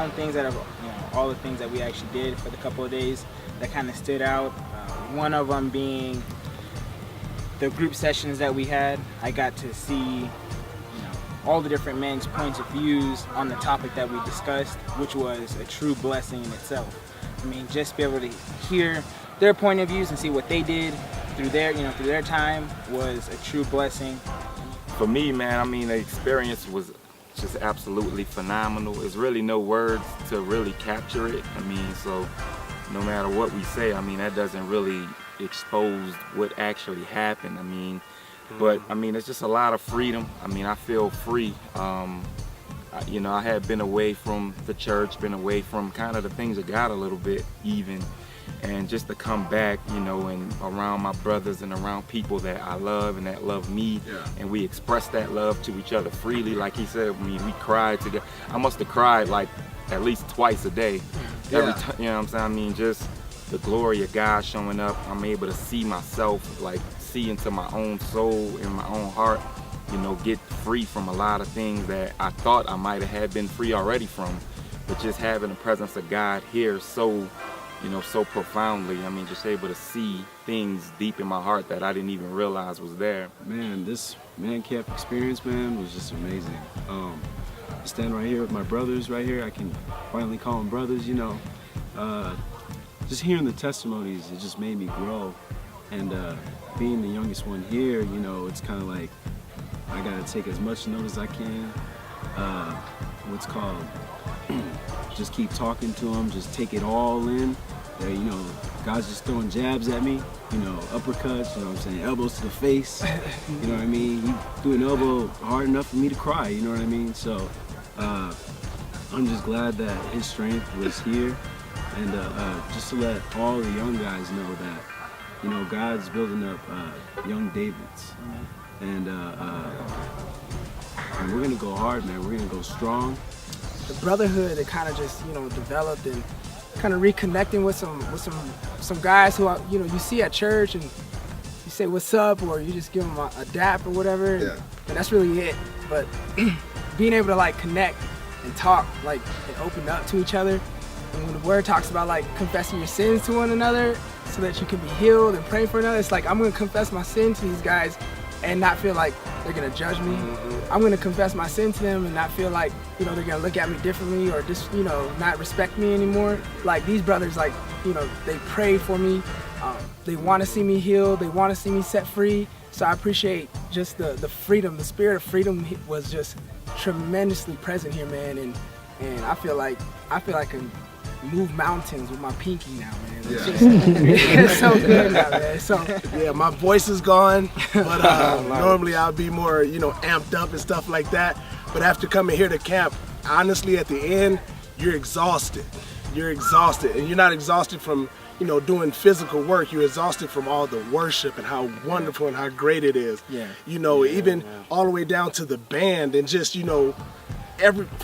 counting things that are, all the things that we actually did for the couple of days that kind of stood out. One of them being the group sessions that we had. I got to see all the different men's points of views on the topic that we discussed, which was a true blessing in itself. I mean, just be able to hear their point of views and see what they did through their time was a true blessing. For me, man, I mean, the experience was just absolutely phenomenal. There's really no words to really capture it. I mean, so no matter what we say, I mean, that doesn't really expose what actually happened. I mean, but I mean, it's just a lot of freedom. I mean, I feel free. I had been away from the church, been away from kind of the things of God a little bit even. And just to come back, and around my brothers and around people that I love and that love me, and we express that love to each other freely. Like he said, I mean, we cried together. I must have cried like at least twice a day. Every time, you know what I'm saying? I mean, just the glory of God showing up. I'm able to see myself, like see into my own soul and my own heart, get free from a lot of things that I thought I might have been free already from. But just having the presence of God here so profoundly. I mean, just able to see things deep in my heart that I didn't even realize was there. Man, this Mancamp experience, man, was just amazing. Stand right here with my brothers right here. I can finally call them brothers, Just hearing the testimonies, it just made me grow. And being the youngest one here, it's kind of like I got to take as much note as I can. Just keep talking to them, just take it all in. God's just throwing jabs at me, uppercuts, elbows to the face, you know what I mean? He threw an elbow hard enough for me to cry, you know what I mean? So I'm just glad that his strength was here, and just to let all the young guys know that, God's building up young Davids, and we're gonna go hard, man. We're gonna go strong. The brotherhood that kind of just developed, and kind of reconnecting with some guys who you see at church, and you say what's up, or you just give them a dap or whatever, and that's really it. But being able to connect and talk and open up to each other, and when the word talks about confessing your sins to one another so that you can be healed and pray for another, it's like I'm gonna confess my sin to these guys and not feel like they're gonna judge me. I'm gonna confess my sin to them and not feel like they're gonna look at me differently or just not respect me anymore. Like these brothers, they pray for me. They want to see me healed. They want to see me set free. So I appreciate just the freedom. The spirit of freedom was just tremendously present here, man. And I feel like I can move mountains with my pinky now, man. It's so good now, man. So yeah, my voice is gone, but normally I'll be more, amped up and stuff like that. But after coming here to camp, honestly, at the end, you're exhausted. You're exhausted, and you're not exhausted from, doing physical work. You're exhausted from all the worship and how wonderful and how great it is. Even all the way down to the band and just,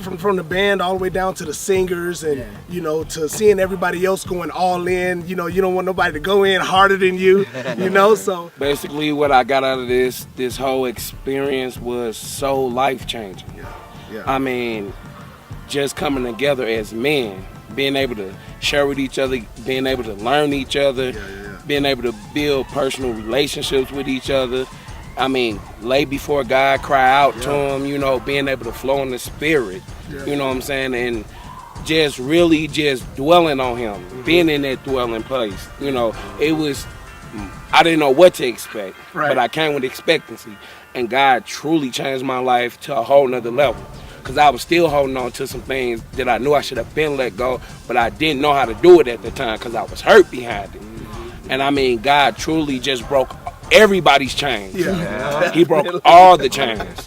from the band all the way down to the singers and to seeing everybody else going all in. You don't want nobody to go in harder than you. So basically what I got out of this whole experience was so life-changing. I mean, just coming together as men, being able to share with each other, being able to learn each other, being able to build personal relationships with each other. I mean, lay before God, cry out to him, being able to flow in the spirit, you know what I'm saying? And just really just dwelling on him, being in that dwelling place. It was, I didn't know what to expect, but I came with expectancy. And God truly changed my life to a whole nother level. Because I was still holding on to some things that I knew I should have been let go, but I didn't know how to do it at the time because I was hurt behind it. And I mean, God truly just broke everybody's chains. He broke all the chains.